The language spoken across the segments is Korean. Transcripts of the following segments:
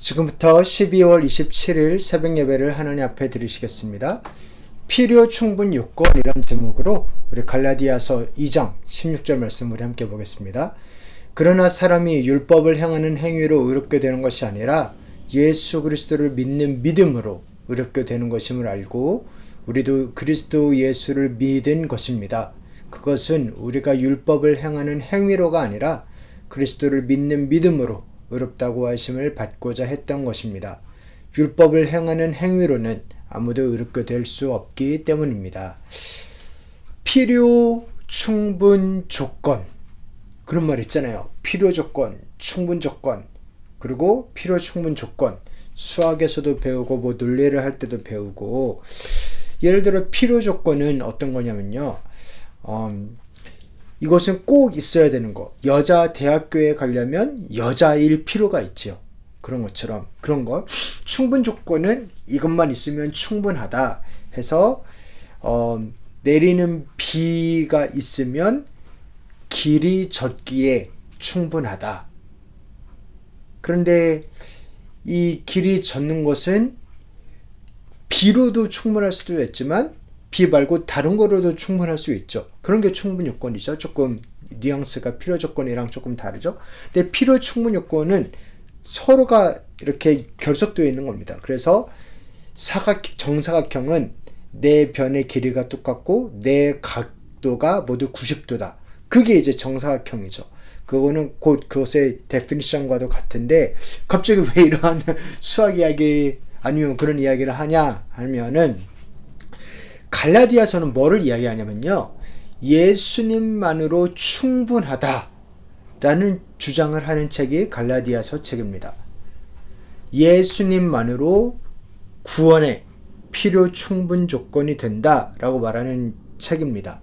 지금부터 12월 27일 새벽 예배를 하나님 앞에 드리시겠습니다. 필요 충분 요건이란 제목으로 우리 갈라디아서 2장 16절 말씀을 함께 보겠습니다. 그러나 사람이 율법을 행하는 행위로 의롭게 되는 것이 아니라 예수 그리스도를 믿는 믿음으로 의롭게 되는 것임을 알고 우리도 그리스도 예수를 믿은 것입니다. 그것은 우리가 율법을 행하는 행위로가 아니라 그리스도를 믿는 믿음으로 의롭다고 하심을 받고자 했던 것입니다. 율법을 행하는 행위로는 아무도 의롭게 될 수 없기 때문입니다. 필요, 충분, 조건, 그런 말 있잖아요. 필요 조건, 충분 조건, 그리고 필요, 충분 조건. 수학에서도 배우고 뭐 논리를 할 때도 배우고, 예를 들어 필요 조건은 어떤 거냐면요. 이것은 꼭 있어야 되는 거. 여자 대학교에 가려면 여자일 필요가 있죠. 그런 것처럼 그런 거. 충분 조건은 이것만 있으면 충분하다 해서 내리는 비가 있으면 길이 젖기에 충분하다. 그런데 이 길이 젖는 것은 비로도 충분할 수도 있지만 비 말고 다른 거로도 충분할 수 있죠. 그런 게 충분 요건이죠. 조금 뉘앙스가 필요 조건이랑 조금 다르죠. 근데 필요 충분 요건은 서로가 이렇게 결속되어 있는 겁니다. 그래서 정사각형은 네 변의 길이가 똑같고 네 각도가 모두 90도다. 그게 이제 정사각형이죠. 그거는 곧 그것의 데피니션과도 같은데 갑자기 왜 이러한 수학 이야기 아니면 그런 이야기를 하냐 하면은 갈라디아서는 뭐를 이야기하냐면요. 예수님만으로 충분하다 라는 주장을 하는 책이 갈라디아서 책입니다. 예수님만으로 구원의 필요 충분 조건이 된다 라고 말하는 책입니다.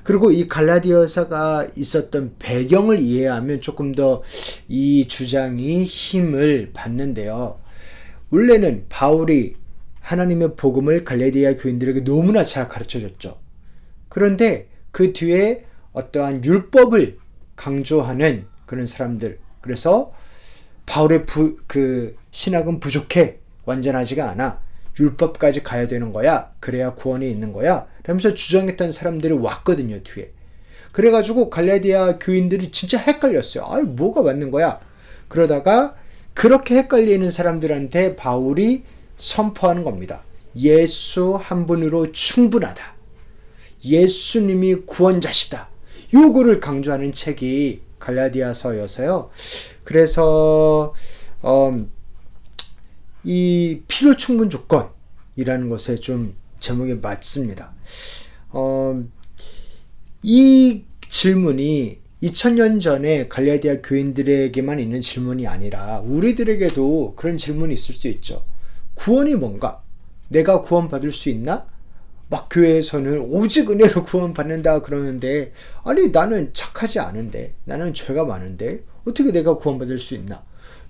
그리고 이 갈라디아서가 있었던 배경을 이해하면 조금 더 이 주장이 힘을 받는데요. 원래는 바울이 하나님의 복음을 갈라디아 교인들에게 너무나 잘 가르쳐줬죠. 그런데 그 뒤에 어떠한 율법을 강조하는 그런 사람들, 그래서 바울의 신학은 부족해, 완전하지가 않아, 율법까지 가야 되는 거야, 그래야 구원이 있는 거야 라면서 주장했던 사람들이 왔거든요, 뒤에. 그래가지고 갈라디아 교인들이 진짜 헷갈렸어요. 뭐가 맞는 거야? 그러다가 그렇게 헷갈리는 사람들한테 바울이 선포하는 겁니다. 예수 한 분으로 충분하다. 예수님이 구원자시다. 요거를 강조하는 책이 갈라디아서여서요. 그래서 이 필요 충분 조건이라는 것에 좀 제목이 맞습니다. 이 질문이 2000년 전에 갈라디아 교인들에게만 있는 질문이 아니라 우리들에게도 그런 질문이 있을 수 있죠. 구원이 뭔가? 내가 구원받을 수 있나? 막 교회에서는 오직 은혜로 구원받는다 그러는데, 아니 나는 착하지 않은데, 나는 죄가 많은데 어떻게 내가 구원받을 수 있나?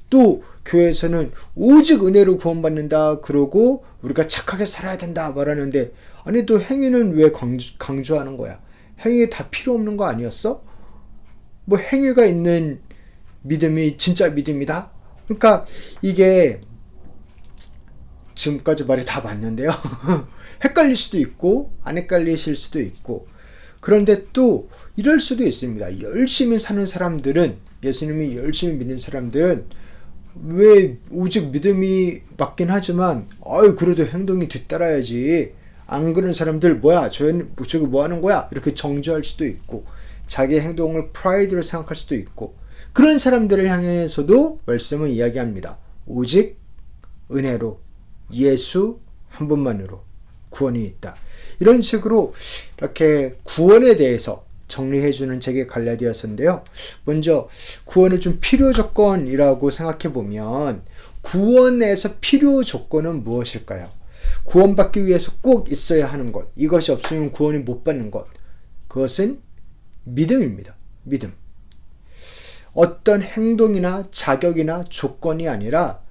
또 교회에서는 오직 은혜로 구원받는다 그러고 우리가 착하게 살아야 된다 말하는데, 아니 또 행위는 왜 강조하는 거야? 행위 다 필요 없는 거 아니었어? 뭐 행위가 있는 믿음이 진짜 믿음이다? 그러니까 이게 지금까지 말이 다 맞는데요. 헷갈릴 수도 있고 안 헷갈리실 수도 있고, 그런데 또 이럴 수도 있습니다. 열심히 사는 사람들은, 예수님이 열심히 믿는 사람들은 왜 오직 믿음이 맞긴 하지만 그래도 행동이 뒤따라야지, 안 그런 사람들 뭐야 저기 뭐 하는 거야 이렇게 정죄할 수도 있고, 자기 행동을 프라이드로 생각할 수도 있고, 그런 사람들을 향해서도 말씀은 이야기합니다. 오직 은혜로 예수 한 분만으로 구원이 있다. 이런 식으로 이렇게 구원에 대해서 정리해주는 책이 갈라디아서인데요. 먼저 구원을 좀 필요 조건이라고 생각해 보면, 구원에서 필요 조건은 무엇일까요? 구원받기 위해서 꼭 있어야 하는 것, 이것이 없으면 구원이 못 받는 것, 그것은 믿음입니다. 믿음. 어떤 행동이나 자격이나 조건이 아니라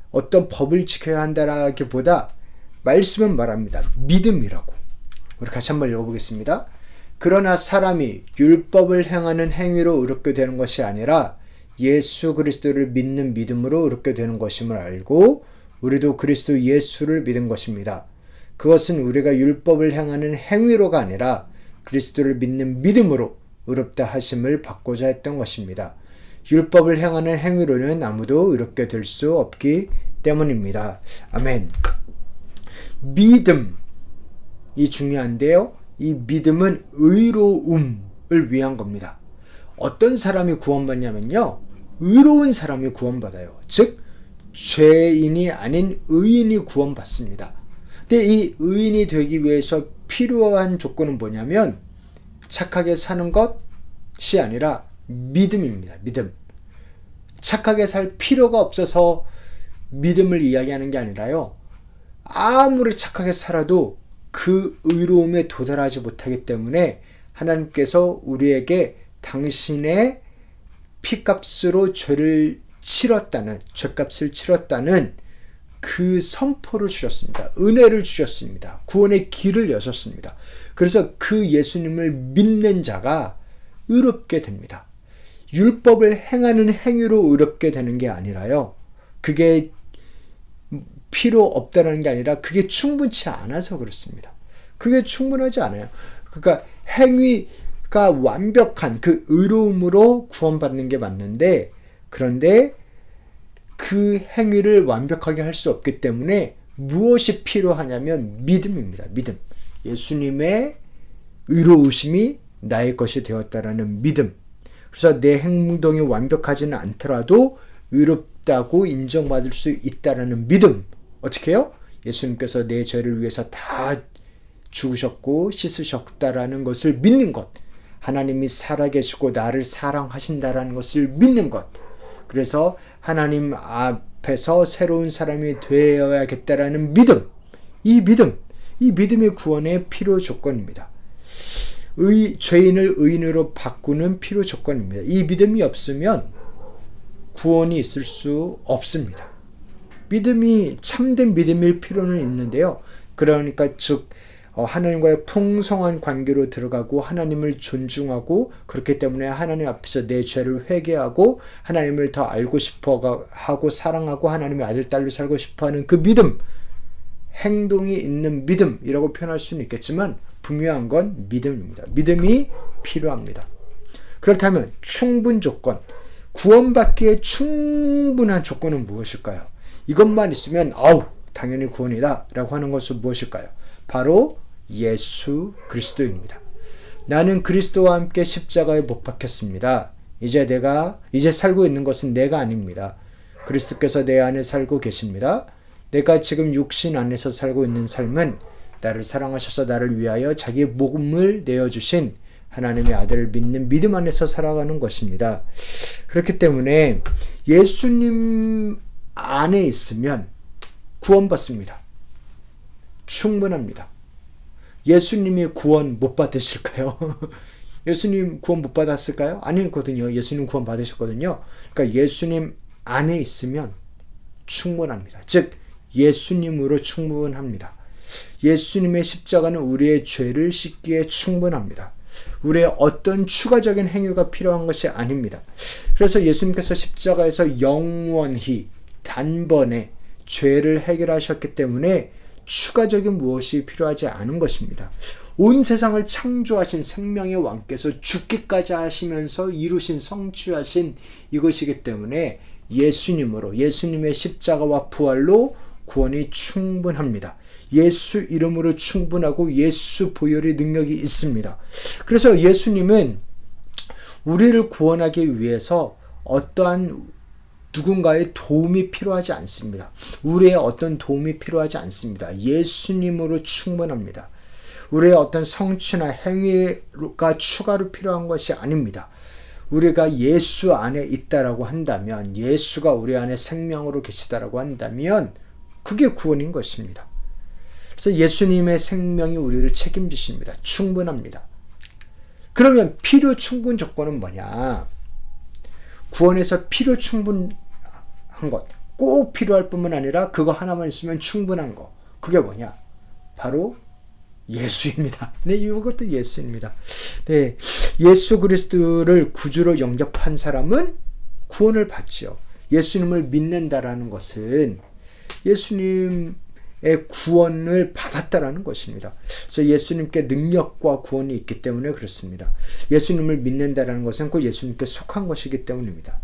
어떤 법을 지켜야 한다라기보다 말씀은 말합니다. 믿음이라고. 우리 같이 한번 읽어보겠습니다. 그러나 사람이 율법을 행하는 행위로 의롭게 되는 것이 아니라 예수 그리스도를 믿는 믿음으로 의롭게 되는 것임을 알고 우리도 그리스도 예수를 믿은 것입니다. 그것은 우리가 율법을 행하는 행위로가 아니라 그리스도를 믿는 믿음으로 의롭다 하심을 받고자 했던 것입니다. 율법을 행하는 행위로는 아무도 의롭게 될 수 없기 때문입니다. 아멘. 믿음이 중요한데요. 이 믿음은 의로움을 위한 겁니다. 어떤 사람이 구원받냐면요. 의로운 사람이 구원받아요. 즉 죄인이 아닌 의인이 구원받습니다. 근데 이 의인이 되기 위해서 필요한 조건은 뭐냐면 착하게 사는 것이 아니라 믿음입니다. 믿음. 착하게 살 필요가 없어서 믿음을 이야기하는 게 아니라요. 아무리 착하게 살아도 그 의로움에 도달하지 못하기 때문에 하나님께서 우리에게 당신의 피값으로 죄값을 치렀다는 그 선포를 주셨습니다. 은혜를 주셨습니다. 구원의 길을 여셨습니다. 그래서 그 예수님을 믿는 자가 의롭게 됩니다. 율법을 행하는 행위로 의롭게 되는 게 아니라요. 그게 필요 없다는 게 아니라 그게 충분치 않아서 그렇습니다. 그게 충분하지 않아요. 그러니까 행위가 완벽한 그 의로움으로 구원받는 게 맞는데, 그런데 그 행위를 완벽하게 할 수 없기 때문에 무엇이 필요하냐면 믿음입니다. 믿음. 예수님의 의로우심이 나의 것이 되었다라는 믿음. 그래서 내 행동이 완벽하지는 않더라도 의롭다고 인정받을 수 있다라는 믿음. 어떻게 해요? 예수님께서 내 죄를 위해서 다 죽으셨고 씻으셨다라는 것을 믿는 것. 하나님이 살아계시고 나를 사랑하신다라는 것을 믿는 것. 그래서 하나님 앞에서 새로운 사람이 되어야겠다라는 믿음. 이 믿음이 구원의 필요 조건입니다. 죄인을 의인으로 바꾸는 필요 조건입니다. 이 믿음이 없으면 구원이 있을 수 없습니다. 믿음이 참된 믿음일 필요는 있는데요. 그러니까 즉 하나님과의 풍성한 관계로 들어가고 하나님을 존중하고 그렇기 때문에 하나님 앞에서 내 죄를 회개하고 하나님을 더 알고 싶어 하고 사랑하고 하나님의 아들 딸로 살고 싶어하는 그 믿음, 행동이 있는 믿음이라고 표현할 수는 있겠지만 분명한 건 믿음입니다. 믿음이 필요합니다. 그렇다면 충분 조건, 구원받기에 충분한 조건은 무엇일까요? 이것만 있으면 당연히 구원이다 라고 하는 것은 무엇일까요? 바로 예수 그리스도입니다. 나는 그리스도와 함께 십자가에 못 박혔습니다. 이제 살고 있는 것은 내가 아닙니다. 그리스도께서 내 안에 살고 계십니다. 내가 지금 육신 안에서 살고 있는 삶은 나를 사랑하셔서 나를 위하여 자기 몸을 내어주신 하나님의 아들을 믿는 믿음 안에서 살아가는 것입니다. 그렇기 때문에 예수님 안에 있으면 구원받습니다. 충분합니다. 예수님이 구원 못 받으실까요? 예수님 구원 못 받았을까요? 아니거든요. 예수님 구원 받으셨거든요. 그러니까 예수님 안에 있으면 충분합니다. 즉 예수님으로 충분합니다. 예수님의 십자가는 우리의 죄를 씻기에 충분합니다. 우리의 어떤 추가적인 행위가 필요한 것이 아닙니다. 그래서 예수님께서 십자가에서 영원히 단번에 죄를 해결하셨기 때문에 추가적인 무엇이 필요하지 않은 것입니다. 온 세상을 창조하신 생명의 왕께서 죽기까지 하시면서 이루신 성취하신 이것이기 때문에 예수님의 십자가와 부활로 구원이 충분합니다. 예수 이름으로 충분하고 예수 보혈의 능력이 있습니다. 그래서 예수님은 우리를 구원하기 위해서 어떠한 누군가의 도움이 필요하지 않습니다. 우리의 어떤 도움이 필요하지 않습니다. 예수님으로 충분합니다. 우리의 어떤 성취나 행위가 추가로 필요한 것이 아닙니다. 우리가 예수 안에 있다라고 한다면, 예수가 우리 안에 생명으로 계시다라고 한다면 그게 구원인 것입니다. 그래서 예수님의 생명이 우리를 책임지십니다. 충분합니다. 그러면 필요 충분 조건은 뭐냐? 구원에서 필요 충분한 것, 꼭 필요할 뿐만 아니라 그거 하나만 있으면 충분한 거, 그게 뭐냐? 바로 예수입니다. 네, 이것도 예수입니다. 네, 예수 그리스도를 구주로 영접한 사람은 구원을 받지요. 예수님을 믿는다라는 것은 예수님의 구원을 받았다라는 것입니다. 그래서 예수님께 능력과 구원이 있기 때문에 그렇습니다. 예수님을 믿는다라는 것은 그 예수님께 속한 것이기 때문입니다.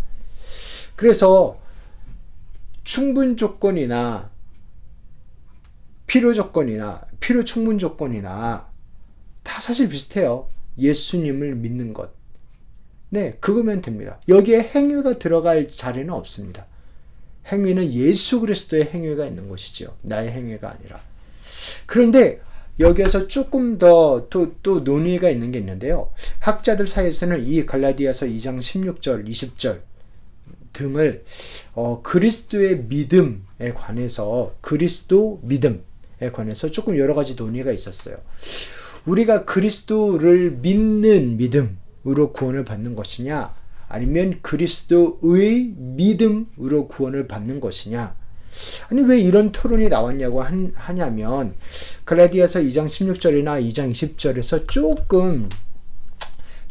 그래서 충분 조건이나 필요 조건이나 필요 충분 조건이나 다 사실 비슷해요. 예수님을 믿는 것. 네, 그거면 됩니다. 여기에 행위가 들어갈 자리는 없습니다. 행위는 예수 그리스도의 행위가 있는 것이죠. 나의 행위가 아니라. 그런데 여기에서 조금 더 또 논의가 있는 게 있는데요. 학자들 사이에서는 이 갈라디아서 2장 16절, 20절 등을 그리스도의 믿음에 관해서 그리스도 믿음에 관해서 조금 여러 가지 논의가 있었어요. 우리가 그리스도를 믿는 믿음으로 구원을 받는 것이냐, 아니면 그리스도의 믿음으로 구원을 받는 것이냐. 아니 왜 이런 토론이 나왔냐고 하냐면 갈라디아서 2장 16절이나 2장 20절에서 조금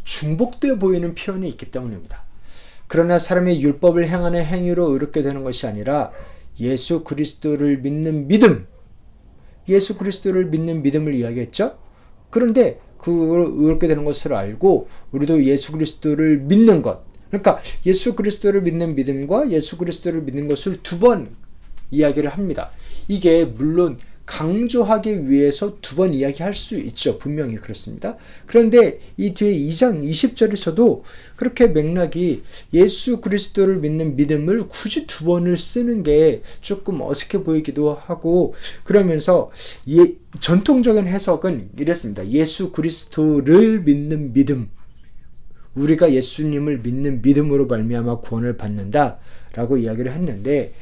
중복되어 보이는 표현이 있기 때문입니다. 그러나 사람의 율법을 행하는 행위로 의롭게 되는 것이 아니라 예수 그리스도를 믿는 믿음, 예수 그리스도를 믿는 믿음을 이야기했죠. 그런데 그걸 의롭게 되는 것을 알고 우리도 예수 그리스도를 믿는 것, 그러니까 예수 그리스도를 믿는 믿음과 예수 그리스도를 믿는 것을 두 번 이야기를 합니다. 이게 물론 강조하기 위해서 두 번 이야기할 수 있죠. 분명히 그렇습니다. 그런데 이 뒤에 2장 20절에서도 그렇게 맥락이 예수 그리스도를 믿는 믿음을 굳이 두 번을 쓰는 게 조금 어색해 보이기도 하고, 그러면서 전통적인 해석은 이랬습니다. 예수 그리스도를 믿는 믿음, 우리가 예수님을 믿는 믿음으로 말미암아 구원을 받는다 라고 이야기를 했는데,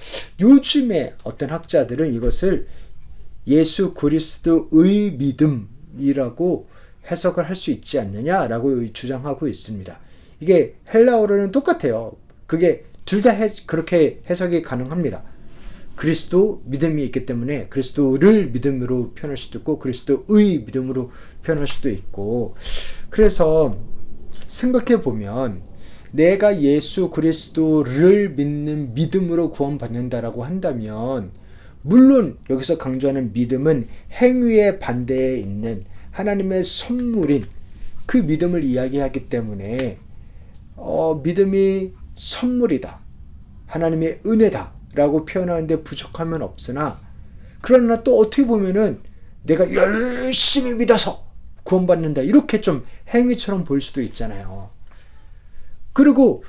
요즘에 어떤 학자들은 이것을 예수 그리스도의 믿음이라고 해석을 할 수 있지 않느냐라고 주장하고 있습니다. 이게 헬라어로는 똑같아요. 그게 둘 다 그렇게 해석이 가능합니다. 그리스도 믿음이 있기 때문에 그리스도를 믿음으로 표현할 수도 있고 그리스도의 믿음으로 표현할 수도 있고, 그래서 생각해 보면 내가 예수 그리스도를 믿는 믿음으로 구원받는다라고 한다면, 물론 여기서 강조하는 믿음은 행위의 반대에 있는 하나님의 선물인 그 믿음을 이야기하기 때문에 믿음이 선물이다, 하나님의 은혜다 라고 표현하는데 부족함은 없으나, 그러나 또 어떻게 보면은 내가 열심히 믿어서 구원받는다 이렇게 좀 행위처럼 보일 수도 있잖아요. 그리고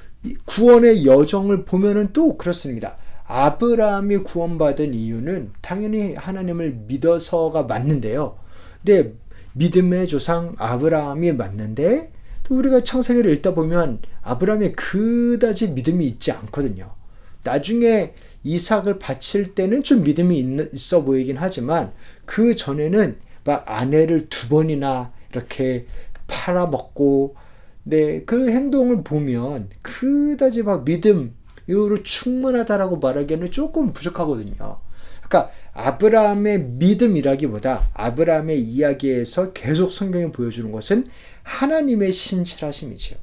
구원의 여정을 보면은 또 그렇습니다. 아브라함이 구원받은 이유는 당연히 하나님을 믿어서가 맞는데요. 근데 믿음의 조상 아브라함이 맞는데, 또 우리가 창세기를 읽다 보면 아브라함이 그다지 믿음이 있지 않거든요. 나중에 이삭을 바칠 때는 좀 믿음이 있어 보이긴 하지만 그 전에는 막 아내를 2번이나 이렇게 팔아먹고, 네, 그 행동을 보면 그다지 막 믿음으로 충분하다라고 말하기에는 조금 부족하거든요. 그러니까 아브라함의 믿음이라기보다 아브라함의 이야기에서 계속 성경이 보여주는 것은 하나님의 신실하심이죠.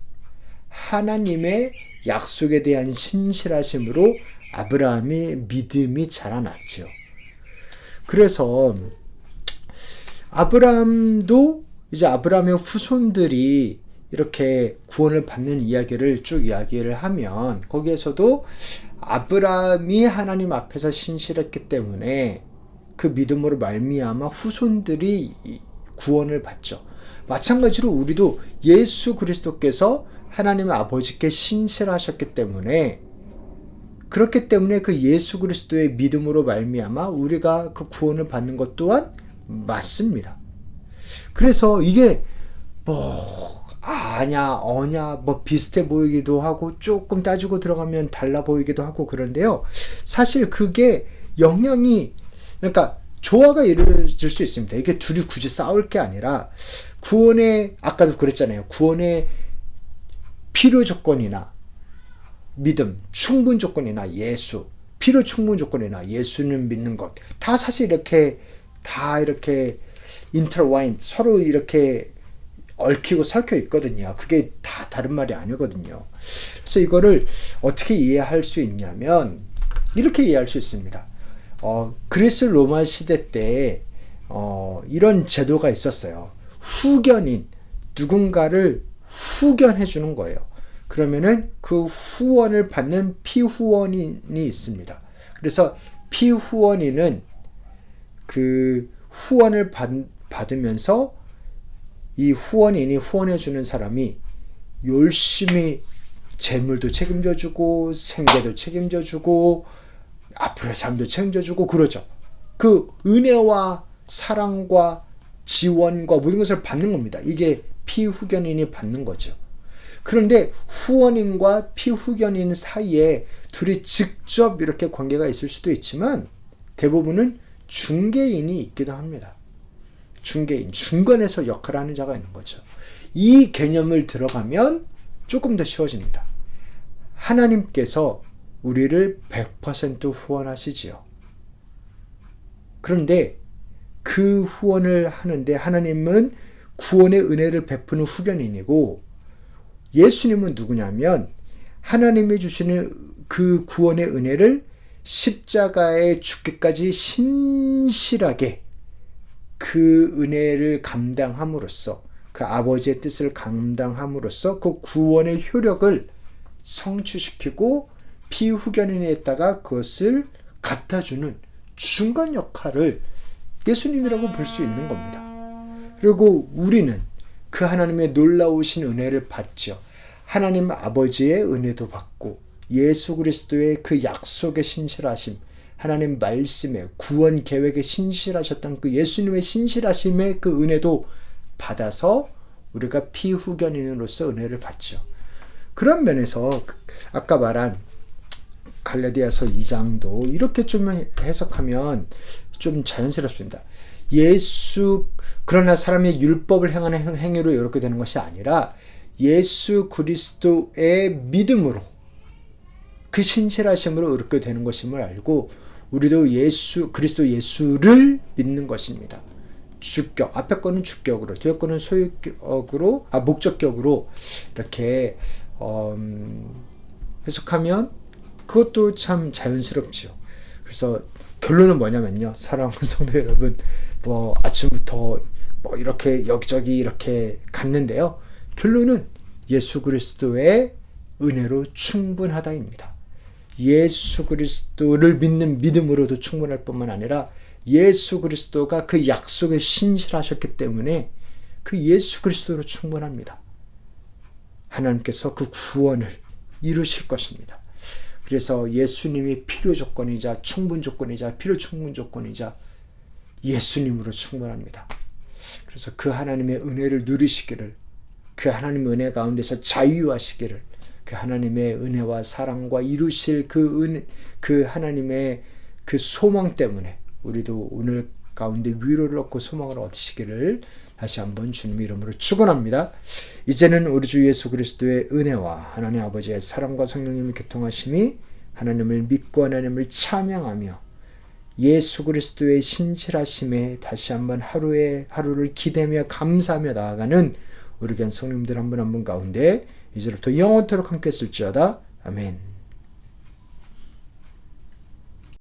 하나님의 약속에 대한 신실하심으로 아브라함의 믿음이 자라났죠. 그래서 아브라함도 이제 아브라함의 후손들이 이렇게 구원을 받는 이야기를 쭉 이야기를 하면, 거기에서도 아브라함이 하나님 앞에서 신실했기 때문에 그 믿음으로 말미암아 후손들이 구원을 받죠. 마찬가지로 우리도 예수 그리스도께서 하나님 아버지께 신실하셨기 때문에, 그렇기 때문에 그 예수 그리스도의 믿음으로 말미암아 우리가 그 구원을 받는 것 또한 맞습니다. 그래서 이게 아냐 어냐 비슷해 보이기도 하고 조금 따지고 들어가면 달라 보이기도 하고 그런데요. 사실 그게 영향이, 그러니까 조화가 이루어질 수 있습니다. 이게 둘이 굳이 싸울 게 아니라 구원의, 아까도 그랬잖아요. 구원의 필요 조건이나 믿음, 충분 조건이나 예수, 필요 충분 조건이나 예수는 믿는 것, 다 사실 이렇게 인터와인, 서로 이렇게 얽히고 설켜 있거든요. 그게 다 다른 말이 아니거든요. 그래서 이거를 어떻게 이해할 수 있냐면 이렇게 이해할 수 있습니다. 그리스 로마 시대 때 이런 제도가 있었어요. 후견인, 누군가를 후견해 주는 거예요. 그러면은 그 후원을 받는 피후원인이 있습니다. 그래서 피후원인은 그 후원을 받으면서 이 후원인이 후원해 주는 사람이 열심히 재물도 책임져 주고 생계도 책임져 주고 앞으로의 삶도 책임져 주고 그러죠. 그 은혜와 사랑과 지원과 모든 것을 받는 겁니다. 이게 피후견인이 받는 거죠. 그런데 후원인과 피후견인 사이에 둘이 직접 이렇게 관계가 있을 수도 있지만 대부분은 중개인이 있기도 합니다. 중개인, 중간에서 역할을 하는 자가 있는 거죠. 이 개념을 들어가면 조금 더 쉬워집니다. 하나님께서 우리를 100% 후원하시지요. 그런데 그 후원을 하는데 하나님은 구원의 은혜를 베푸는 후견인이고 예수님은 누구냐면 하나님이 주시는 그 구원의 은혜를 십자가에 죽기까지 신실하게 그 은혜를 감당함으로써 그 아버지의 뜻을 감당함으로써 그 구원의 효력을 성취시키고 피후견인에다가 그것을 갖다주는 중간 역할을 예수님이라고 볼 수 있는 겁니다. 그리고 우리는 그 하나님의 놀라우신 은혜를 받죠. 하나님 아버지의 은혜도 받고 예수 그리스도의 그 약속의 신실하심, 하나님 말씀에 구원 계획에 신실하셨던 그 예수님의 신실하심의 그 은혜도 받아서 우리가 피후견인으로서 은혜를 받죠. 그런 면에서 아까 말한 갈라디아서 2장도 이렇게 좀 해석하면 좀 자연스럽습니다. 그러나 사람의 율법을 행하는 행위로 이렇게 되는 것이 아니라 예수 그리스도의 믿음으로 그 신실하심으로 이렇게 되는 것임을 알고 우리도 그리스도 예수를 믿는 것입니다. 주격, 앞에 거는 주격으로, 뒤에 거는 소유격으로, 목적격으로 이렇게 해석하면 그것도 참 자연스럽죠. 그래서 결론은 뭐냐면요. 사랑하는 성도 여러분, 아침부터 이렇게 여기저기 이렇게 갔는데요. 결론은 예수 그리스도의 은혜로 충분하다입니다. 예수 그리스도를 믿는 믿음으로도 충분할 뿐만 아니라 예수 그리스도가 그 약속에 신실하셨기 때문에 그 예수 그리스도로 충분합니다. 하나님께서 그 구원을 이루실 것입니다. 그래서 예수님이 필요 조건이자 충분 조건이자 필요 충분 조건이자 예수님으로 충분합니다. 그래서 그 하나님의 은혜를 누리시기를, 그 하나님의 은혜 가운데서 자유하시기를, 그 하나님의 은혜와 사랑과 이루실 그 하나님의 그 소망 때문에 우리도 오늘 가운데 위로를 얻고 소망을 얻으시기를 다시 한번 주님 이름으로 축원합니다. 이제는 우리 주 예수 그리스도의 은혜와 하나님 아버지의 사랑과 성령님의 교통하심이 하나님을 믿고 하나님을 찬양하며 예수 그리스도의 신실하심에 다시 한번 하루를 기대며 감사하며 나아가는 우리 교회 성령님들 한 분 한 분 가운데 이제부터 영원토록 함께 있을지어다. 아멘.